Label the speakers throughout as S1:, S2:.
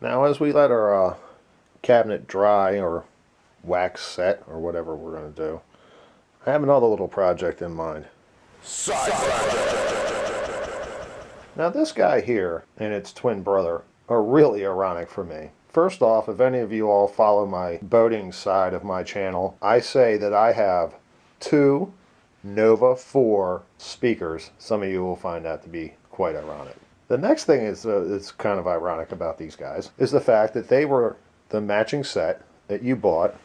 S1: Now as we let our cabinet dry or wax set or whatever we're going to do, I have another little project in mind. Now this guy here and its twin brother are really ironic for me. First off, if any of you all follow my boating side of my channel, I say that I have two Nova 4 speakers. Some of you will find that to be quite ironic. The next thing is kind of ironic about these guys is the fact that they were the matching set that you bought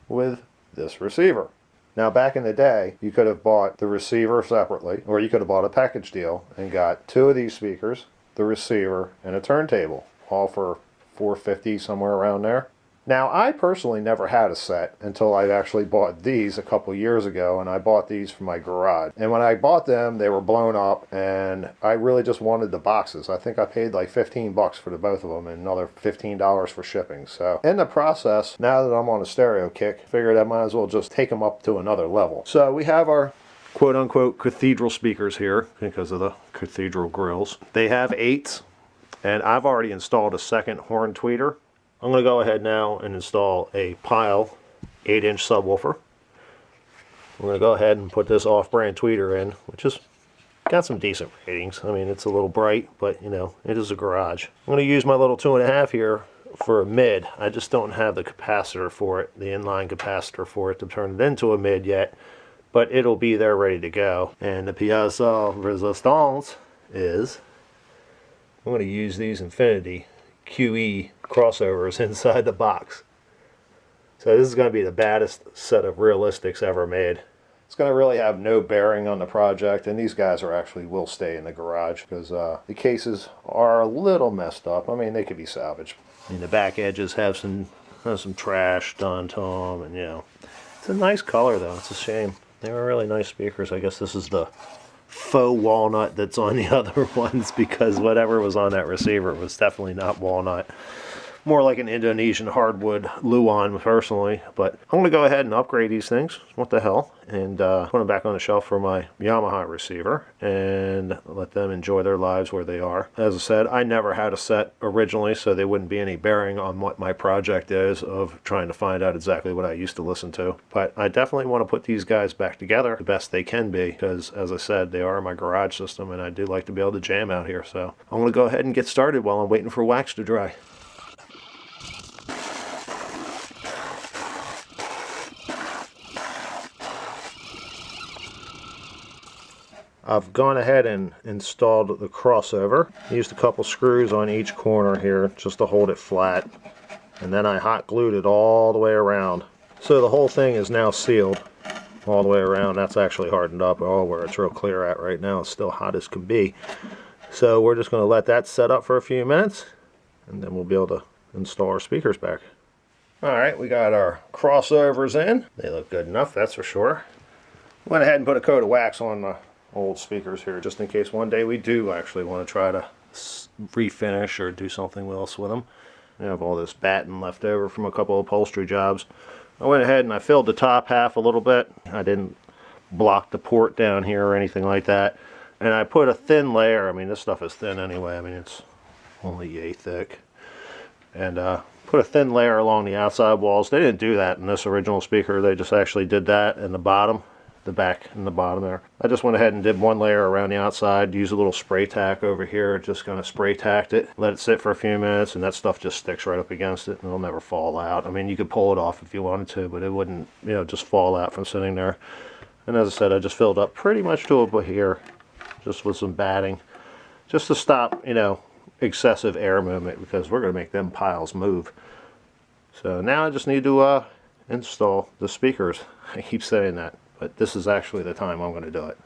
S1: with this receiver. Now back in the day, you could have bought the receiver separately, or you could have bought a package deal and got two of these speakers, the receiver, and a turntable, all for $450, somewhere around there. Now I personally never had a set until I actually bought these a couple years ago, and I bought these for my garage. And when I bought them, they were blown up, and I really just wanted the boxes. I think I paid like 15 bucks for the both of them and another $15 for shipping. So in the process, now that I'm on a stereo kick, figured I might as well just take them up to another level. So we have our quote-unquote cathedral speakers here because of the cathedral grills. They have 8s, and I've already installed a second horn tweeter. I'm going to go ahead now and install a Pile 8-inch subwoofer. I'm going to go ahead and put this off-brand tweeter in, which has got some decent ratings. I mean, it's a little bright, but you know, it is a garage. I'm going to use my little 2.5 here for a mid. I just don't have the capacitor for it, the inline capacitor for it to turn it into a mid yet, but it'll be there ready to go. And the pièce de résistance is, I'm going to use these Infinity QE crossovers inside the box. So this is going to be the baddest set of Realistics ever made. It's going to really have no bearing on the project, and these guys are actually will stay in the garage because the cases are a little messed up. I mean, they could be salvaged. And the back edges have some trash done to them, and you know, it's a nice color though. It's a shame. They were really nice speakers. I guess this is the faux walnut that's on the other ones, because whatever was on that receiver was definitely not walnut. More like an Indonesian hardwood Luan personally, but I'm going to go ahead and upgrade these things. What the hell? And put them back on the shelf for my Yamaha receiver and let them enjoy their lives where they are. As I said, I never had a set originally, so there wouldn't be any bearing on what my project is of trying to find out exactly what I used to listen to. But I definitely want to put these guys back together the best they can be, because as I said, they are my garage system and I do like to be able to jam out here. So I'm going to go ahead and get started while I'm waiting for wax to dry. I've gone ahead and installed the crossover. Used a couple screws on each corner here just to hold it flat, and then I hot glued it all the way around. So the whole thing is now sealed all the way around. That's actually hardened up. Oh, where it's real clear at right now, it's still hot as can be. So we're just going to let that set up for a few minutes, and then we'll be able to install our speakers back. Alright, we got our crossovers in. They look good enough, that's for sure. Went ahead and put a coat of wax on the old speakers here, just in case one day we do actually want to try to refinish or do something else with them. I have all this batten left over from a couple of upholstery jobs. I went ahead and I filled the top half a little bit. I didn't block the port down here or anything like that. And I put a thin layer. I mean, this stuff is thin anyway. I mean, it's only yay thick. And put a thin layer along the outside walls. They didn't do that in this original speaker. They just actually did that in the bottom. The back and the bottom there. I just went ahead and did one layer around the outside, used a little spray tack over here, just kind of spray tacked it, let it sit for a few minutes, and that stuff just sticks right up against it and it'll never fall out. I mean, you could pull it off if you wanted to, but it wouldn't, you know, just fall out from sitting there. And as I said, I just filled up pretty much to about here, just with some batting, just to stop, you know, excessive air movement, because we're going to make them piles move. So now I just need to install the speakers. I keep saying that, but this is actually the time I'm going to do it.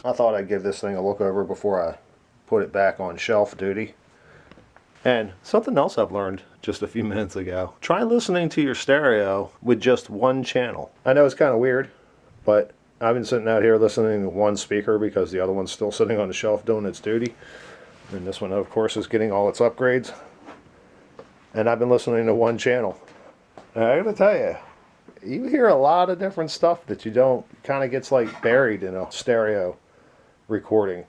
S1: I thought I'd give this thing a look over before I put it back on shelf duty. And something else I've learned just a few minutes ago. Try listening to your stereo with just one channel. I know it's kind of weird, but I've been sitting out here listening to one speaker because the other one's still sitting on the shelf doing its duty. And this one, of course, is getting all its upgrades. And I've been listening to one channel. And I gotta tell you, you hear a lot of different stuff that you don't, kind of gets like buried in a stereo recording.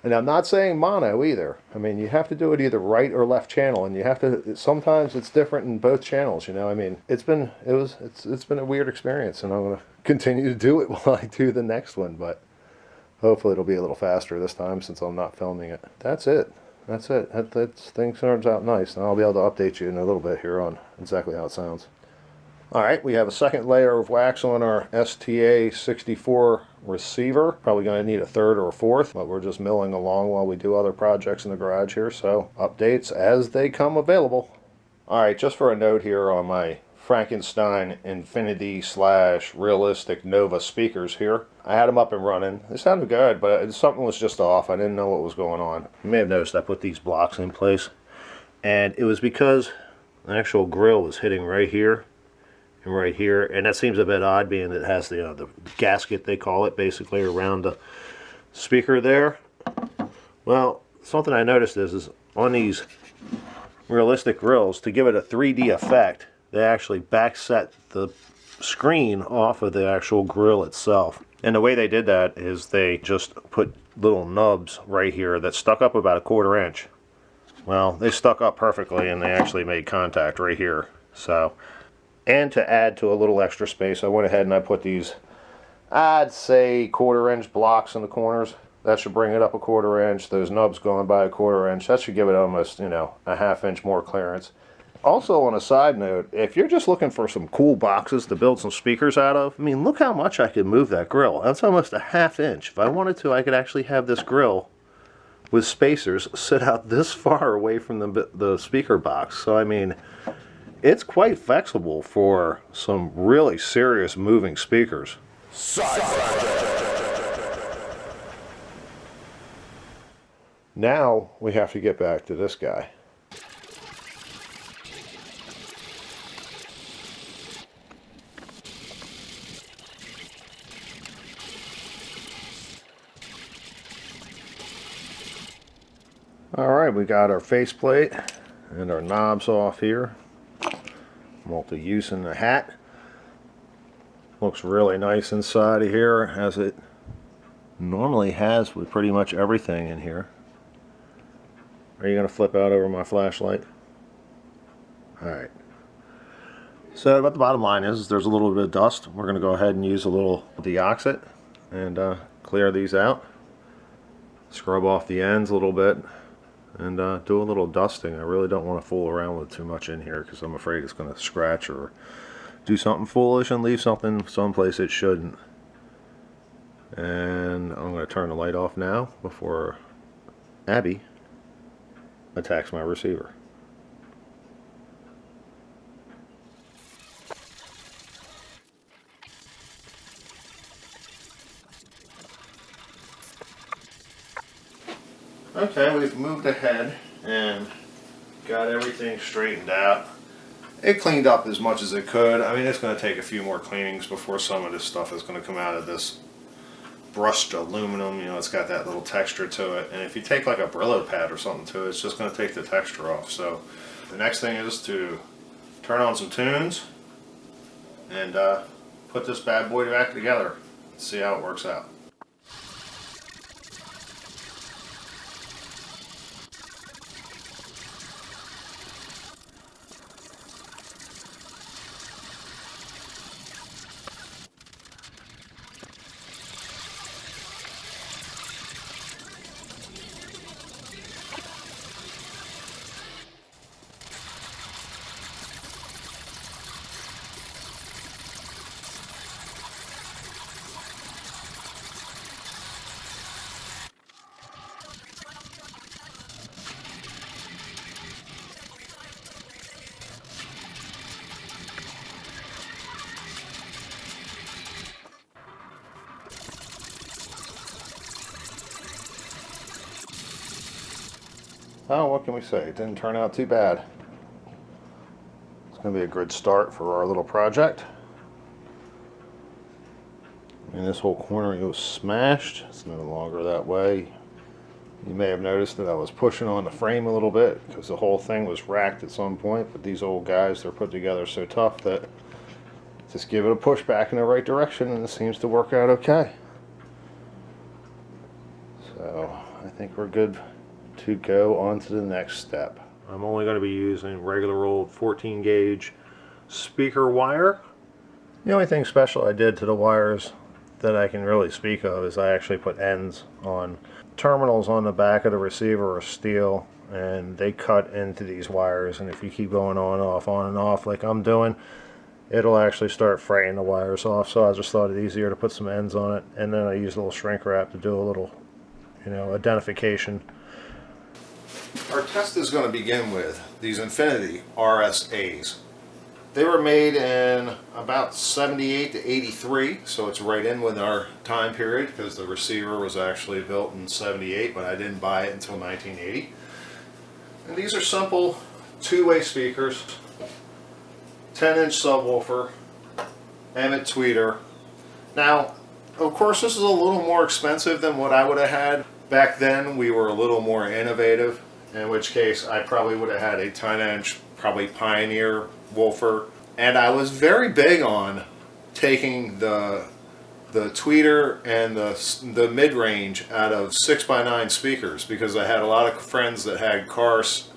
S1: And I'm not saying mono either. I mean, you have to do it either right or left channel, and you have to, sometimes it's different in both channels, you know. I mean, it's been a weird experience, and I'm going to continue to do it while I do the next one, but hopefully it'll be a little faster this time since I'm not filming it. That's it. That's it. Thing turns out nice, and I'll be able to update you in a little bit here on exactly how it sounds. Alright, we have a second layer of wax on our STA-64 receiver. Probably going to need a third or a fourth, but we're just milling along while we do other projects in the garage here, so updates as they come available. Alright, just for a note here on my Frankenstein Infinity / Realistic Nova speakers here. I had them up and running. They sounded good, but something was just off. I didn't know what was going on. You may have noticed I put these blocks in place, and it was because the actual grill was hitting right here and right here, and that seems a bit odd being that it has the gasket, they call it, basically around the speaker there. Well, something I noticed is on these realistic grills, to give it a 3D effect, they actually backset the screen off of the actual grill itself. And the way they did that is they just put little nubs right here that stuck up about 1/4 inch. Well, they stuck up perfectly, and they actually made contact right here. So, and to add to a little extra space, I went ahead and I put these, I'd say 1/4 inch blocks in the corners. That should bring it up 1/4 inch. Those nubs going by 1/4 inch, that should give it almost, you know, a 1/2 inch more clearance. Also, on a side note, if you're just looking for some cool boxes to build some speakers out of, I mean, look how much I could move that grill. That's almost a 1/2 inch. If I wanted to, I could actually have this grill with spacers sit out this far away from the speaker box. So, I mean, it's quite flexible for some really serious moving speakers. Now we have to get back to this guy. Alright, we got our faceplate and our knobs off here. Multi-use in the hat. Looks really nice inside of here, as it normally has with pretty much everything in here. Are you going to flip out over my flashlight? Alright. So what the bottom line is there's a little bit of dust. We're going to go ahead and use a little deoxit and clear these out. Scrub off the ends a little bit and do a little dusting. I really don't want to fool around with too much in here because I'm afraid it's going to scratch or do something foolish and leave something someplace it shouldn't. And I'm going to turn the light off now before Abby attacks my receiver. Okay, we've moved ahead and got everything straightened out. It cleaned up as much as it could. I mean, it's going to take a few more cleanings before some of this stuff is going to come out of this brushed aluminum. You know, it's got that little texture to it. And if you take like a Brillo pad or something to it, it's just going to take the texture off. So the next thing is to turn on some tunes and put this bad boy back together. See how it works out. Oh, what can we say? It didn't turn out too bad. Gonna be a good start for our little project. And this whole corner was smashed. It's no longer that way. You may have noticed that I was pushing on the frame a little bit because the whole thing was racked at some point, but these old guys, they're put together so tough that just give it a push back in the right direction and it seems to work out okay. So I think we're good to go on to the next step. I'm only going to be using regular old 14 gauge speaker wire. The only thing special I did to the wires that I can really speak of is I actually put ends on terminals on the back of the receiver are steel, and they cut into these wires, and if you keep going on and off like I'm doing, it'll actually start fraying the wires off. So I just thought it easier to put some ends on it, and then I use a little shrink wrap to do a little, identification. Our test is going to begin with these Infinity RSAs. They were made in about 78 to 83, so it's right in with our time period because the receiver was actually built in 78, but I didn't buy it until 1980. And these are simple two-way speakers, 10-inch subwoofer, Emmett tweeter. Now, of course, this is a little more expensive than what I would have had. Back then, we were a little more innovative, in which case I probably would have had a 10-inch, probably Pioneer woofer. And I was very big on taking the tweeter and the mid-range out of 6x9 speakers, because I had a lot of friends that had cars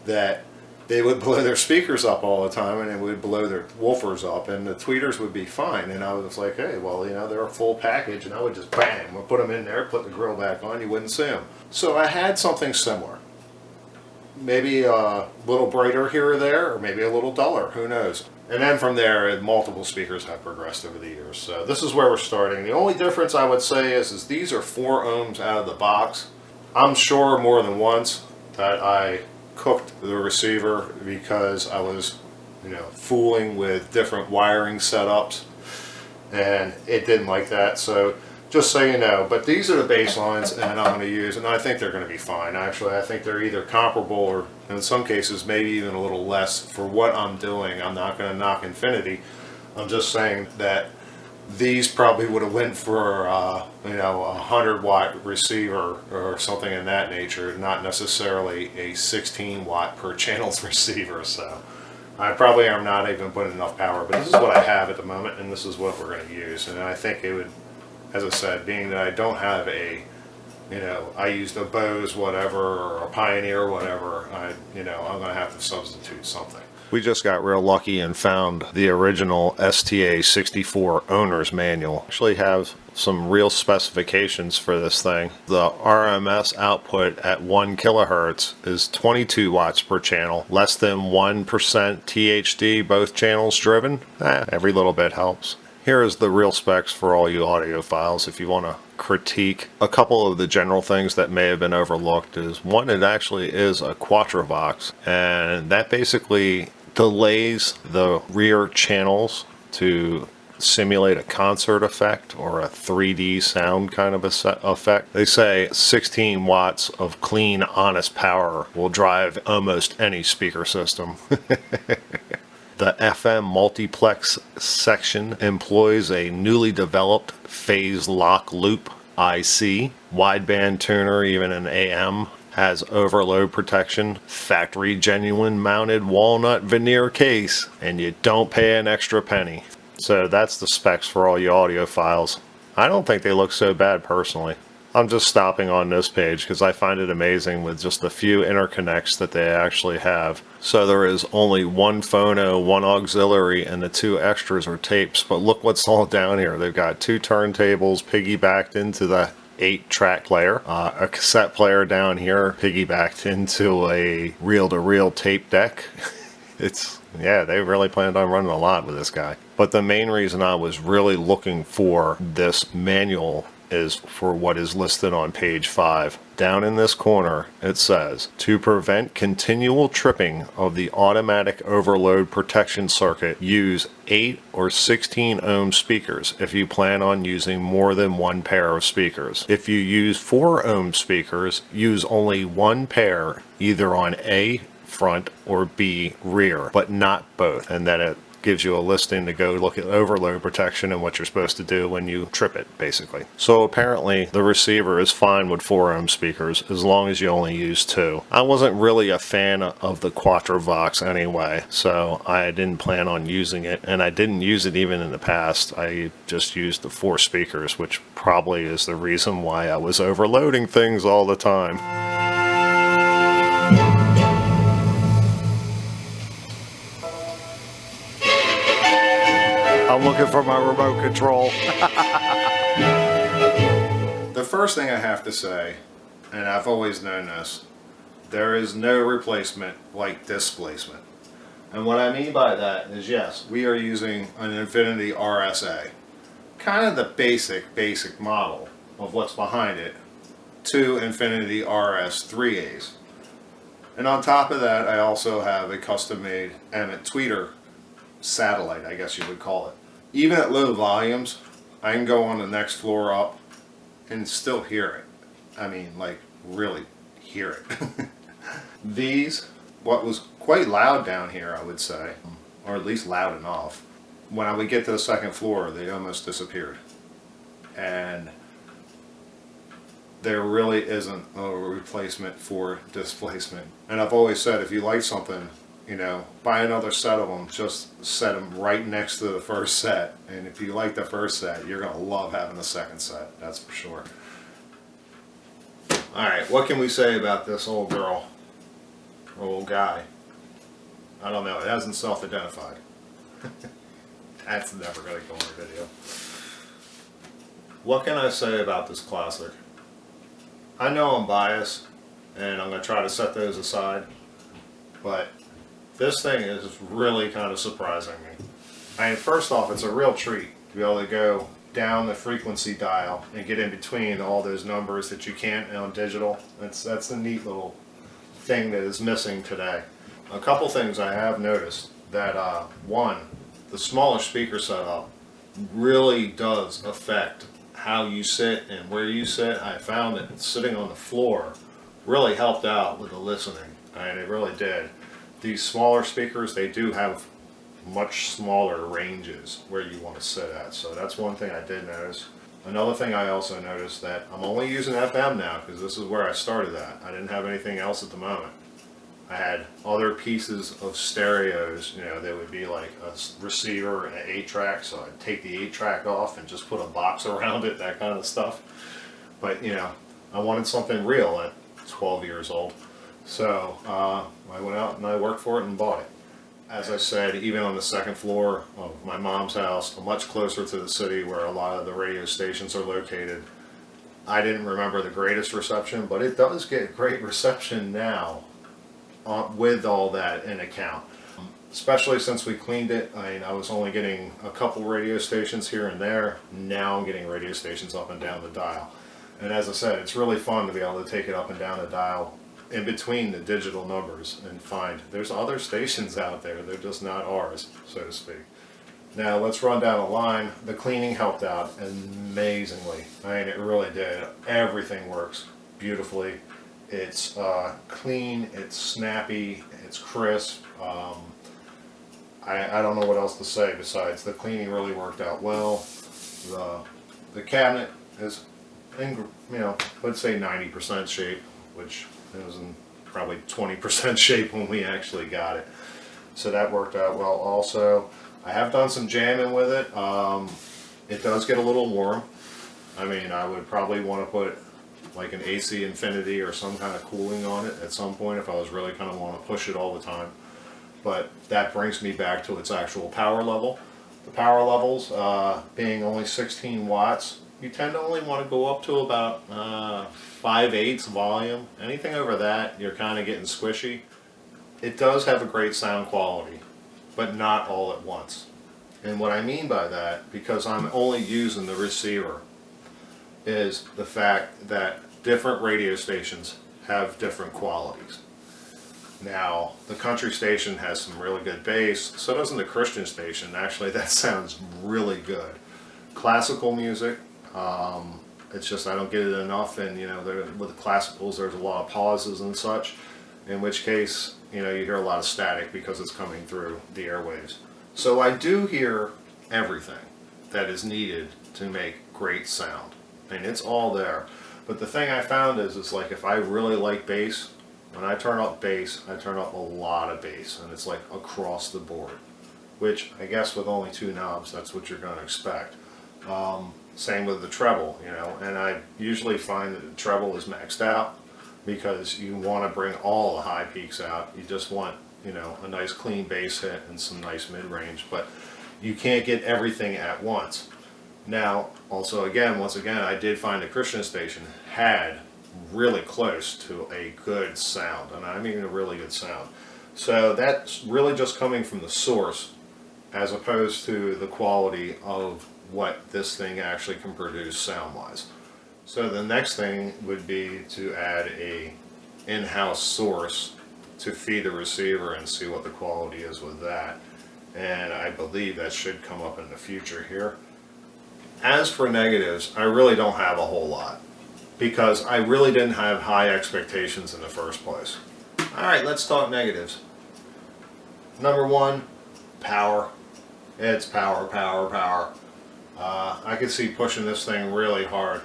S1: that they would blow their speakers up all the time and it would blow their woofers up, and the tweeters would be fine. And I was like, hey, well, they're a full package, and I would just bang, we'll put them in there, put the grill back on, you wouldn't see them. So I had something similar. Maybe a little brighter here or there, or maybe a little duller, who knows. And then from there, multiple speakers have progressed over the years. So this is where we're starting. The only difference I would say is these are 4 ohms out of the box. I'm sure more than once that I cooked the receiver because I was, fooling with different wiring setups, and it didn't like that. So just so you know, but these are the baselines and I'm going to use, and I think they're going to be fine. Actually, I think they're either comparable or in some cases maybe even a little less for what I'm doing. I'm not going to knock Infinity. I'm just saying that these probably would have went for a 100-watt receiver or something in that nature, not necessarily a 16-watt per channels receiver. So I probably am not even putting enough power, but this is what I have at the moment, and this is what we're going to use. And I think it would, as I said, being that I don't have a, I used a Bose whatever or a Pioneer whatever, I'm going to have to substitute something. We just got real lucky and found the original STA-64 owner's manual. Actually have some real specifications for this thing. The RMS output at 1 kilohertz is 22 watts per channel, less than 1% THD, both channels driven. Every little bit helps. Here is the real specs for all you audiophiles if you want to critique. A couple of the general things that may have been overlooked is, one, it actually is a Quattrovox, and that basically delays the rear channels to simulate a concert effect or a 3D sound kind of effect. They say 16 watts of clean, honest power will drive almost any speaker system. The FM multiplex section employs a newly developed phase lock loop IC. Wideband tuner, even an AM, has overload protection. Factory genuine mounted walnut veneer case, and you don't pay an extra penny. So that's the specs for all you audiophiles. I don't think they look so bad personally. I'm just stopping on this page because I find it amazing with just the few interconnects that they actually have. So there is only one phono, one auxiliary, and the 2 extras are tapes. But look what's all down here. They've got 2 turntables piggybacked into the 8-track player, a cassette player down here piggybacked into a reel-to-reel tape deck. Yeah, they really planned on running a lot with this guy. But the main reason I was really looking for this manual is for what is listed on page 5. Down in this corner, it says, to prevent continual tripping of the automatic overload protection circuit, use 8 or 16 ohm speakers if you plan on using more than one pair of speakers. If you use 4 ohm speakers, use only one pair, either on A, front or B, rear, but not both. And then it gives you a listing to go look at overload protection and what you're supposed to do when you trip it, basically. So apparently the receiver is fine with 4 ohm speakers as long as you only use 2. I wasn't really a fan of the Quattrovox anyway, so I didn't plan on using it, and I didn't use it even in the past. I just used the 4 speakers, which probably is the reason why I was overloading things all the time. I'm looking for my remote control. The first thing I have to say, and I've always known this, there is no replacement like displacement. And what I mean by that is, yes, we are using an Infinity RSa, kind of the basic model of what's behind it, 2 Infinity RS3As. And on top of that, I also have a custom-made Emmett tweeter satellite, I guess you would call it. Even at low volumes, I can go on the next floor up and still hear it. I mean, like, really hear it. These, what was quite loud down here, I would say, or at least loud enough, when I would get to the second floor, they almost disappeared. And there really isn't a replacement for displacement. And I've always said, if you like something, you know, buy another set of them, just set them right next to the first set. And if you like the first set, you're going to love having the second set, that's for sure. Alright, what can we say about this old girl, or old guy? I don't know, it hasn't self-identified. That's never going to go in a video. What can I say about this classic? I know I'm biased, and I'm going to try to set those aside, but this thing is really kind of surprising me. I mean, first off, it's a real treat to be able to go down the frequency dial and get in between all those numbers that you can't on digital. That's a neat little thing that is missing today. A couple things I have noticed that, one, the smaller speaker setup really does affect how you sit and where you sit. I found that sitting on the floor really helped out with the listening, and it really did. These smaller speakers, they do have much smaller ranges where you want to sit at, so that's one thing I did notice. Another thing I also noticed that I'm only using FM now because this is where I started at. I didn't have anything else at the moment. I had other pieces of stereos, you know, there would be like a receiver and an 8-track, so I'd take the 8-track off and just put a box around it, that kind of stuff. But, you know, I wanted something real at 12 years old. So I went out and I worked for it and bought it. As I said, even on the second floor of my mom's house, much closer to the city where a lot of the radio stations are located, I didn't remember the greatest reception, but it does get great reception now with all that in account. Especially since we cleaned it. I mean, I was only getting a couple radio stations here and there. Now I'm getting radio stations up and down the dial. And as I said, it's really fun to be able to take it up and down the dial in between the digital numbers and find there's other stations out there, they're just not ours, so to speak. Now let's run down the line. The cleaning helped out amazingly. I mean, it really did. Everything works beautifully. It's clean, it's snappy, it's crisp. I don't know what else to say besides the cleaning really worked out well. The cabinet is in, you know, let's say 90% shape, which it was in probably 20% shape when we actually got it. So that worked out well also. I have done some jamming with it. It does get a little warm. I mean, I would probably want to put like an AC Infinity or some kind of cooling on it at some point if I was really kind of want to push it all the time. But that brings me back to its actual power level. The power levels being only 16 watts, you tend to only want to go up to about 5/8 volume. Anything over that, you're kind of getting squishy. It does have a great sound quality, but not all at once. And what I mean by that, because I'm only using the receiver, is the fact that different radio stations have different qualities. Now, the country station has some really good bass, so doesn't the Christian station. Actually, that sounds really good. Classical music, it's just I don't get it enough, and you know, with the classicals there's a lot of pauses and such, in which case you know, you hear a lot of static because it's coming through the airwaves. So I do hear everything that is needed to make great sound, and it's all there. But the thing I found is like if I really like bass, when I turn up bass, I turn up a lot of bass, and it's like across the board, which I guess with only 2 knobs, that's what you're going to expect. Same with the treble, you know, and I usually find that the treble is maxed out because you want to bring all the high peaks out. You just want, you know, a nice clean bass hit and some nice mid-range, but you can't get everything at once. Now, also again, once again, I did find the Christian station had really close to a good sound, and I mean a really good sound. So that's really just coming from the source as opposed to the quality of what this thing actually can produce sound-wise. So the next thing would be to add a in-house source to feed the receiver and see what the quality is with that. And I believe that should come up in the future here. As for negatives, I really don't have a whole lot because I really didn't have high expectations in the first place. Alright, let's talk negatives. Number 1, power. It's power, power, power. I could see pushing this thing really hard.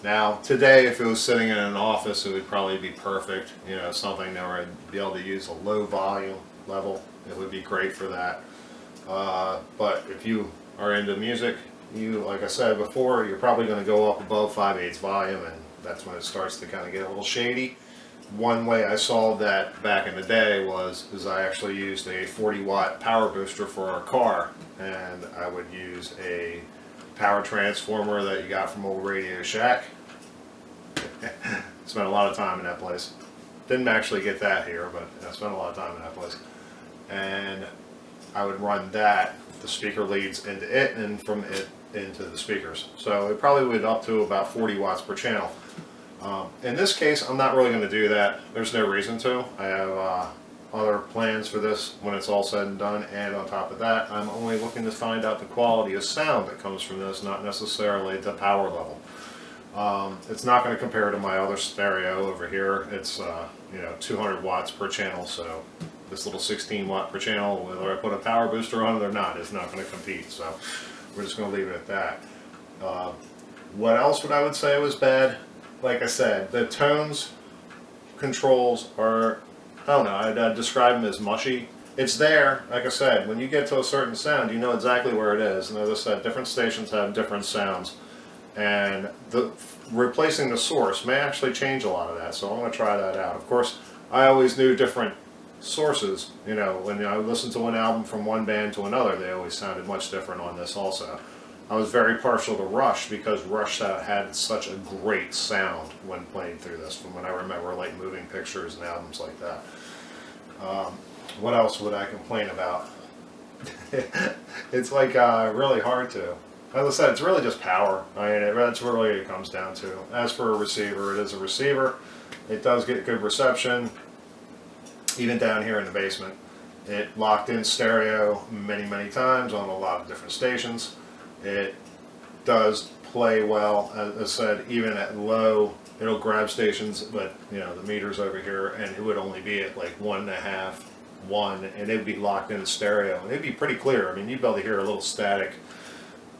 S1: Now, today, if it was sitting in an office, it would probably be perfect. You know, something that I'd be able to use a low volume level. It would be great for that. But if you are into music, you, like I said before, you're probably going to go up above 5/8 volume, and that's when it starts to kind of get a little shady. One way I solved that back in the day is I actually used a 40-watt power booster for our car, and I would use a power transformer that you got from old Radio Shack. Spent a lot of time in that place. Didn't actually get that here, but I spent a lot of time in that place. And I would run that, the speaker leads into it, and from it into the speakers. So it probably would up to about 40 watts per channel. In this case, I'm not really going to do that. There's no reason to. I have other plans for this when it's all said and done, and on top of that, I'm only looking to find out the quality of sound that comes from this, not necessarily the power level. It's not going to compare to my other stereo over here. It's 200 watts per channel, so this little 16 watt per channel, whether I put a power booster on it or not, it's not going to compete. So we're just going to leave it at that. What else would I would say was bad? Like I said, the tones controls are, I don't know, I'd describe them as mushy. It's there, like I said, when you get to a certain sound, you know exactly where it is. And as I said, different stations have different sounds. And replacing the source may actually change a lot of that, so I'm going to try that out. Of course, I always knew different sources. You know, when I listened to one album from one band to another, they always sounded much different on this also. I was very partial to Rush because Rush had such a great sound when playing through this, from when I remember, like Moving Pictures and albums like that. What else would I complain about? It's like really hard to. As I said, it's really just power. I mean, that's really what it comes down to. As for a receiver, it is a receiver. It does get good reception, even down here in the basement. It locked in stereo many, many times on a lot of different stations. It does play well. As I said, even at low, it'll grab stations, but you know, the meter's over here, and it would only be at like 1.5, 1, and it'd be locked in stereo, and it'd be pretty clear. I mean, you'd be able to hear a little static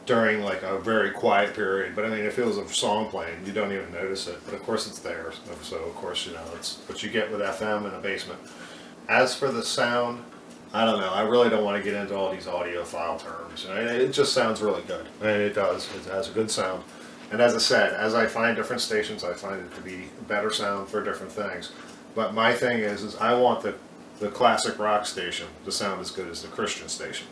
S1: during like a very quiet period, but I mean, if it was a song playing, you don't even notice it. But of course, it's there. So of course, you know, it's what you get with FM in a basement. As for the sound, I don't know. I really don't want to get into all these audiophile terms. It just sounds really good, and it does. It has a good sound. And as I said, as I find different stations, I find it to be better sound for different things. But my thing is I want the classic rock station to sound as good as the Christian station.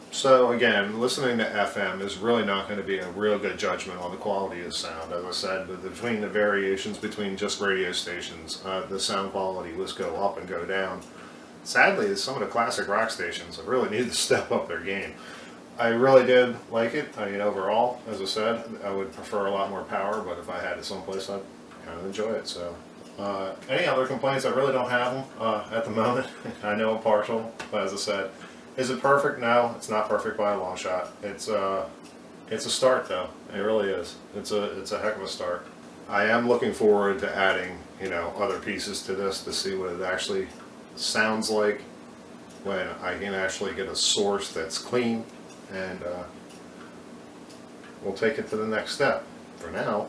S1: So again, listening to FM is really not going to be a real good judgment on the quality of sound. As I said, between the variations between just radio stations, the sound quality will go up and go down. Sadly, some of the classic rock stations really need to step up their game. I really did like it. I mean, overall, as I said, I would prefer a lot more power, but if I had it someplace, I'd kind of enjoy it. So, any other complaints? I really don't have them at the moment. I know I'm partial, but as I said, is it perfect? No, it's not perfect by a long shot. It's a start, though. It really is. It's a heck of a start. I am looking forward to adding, you know, other pieces to this to see what it actually sounds like when I can actually get a source that's clean, and we'll take it to the next step. For now,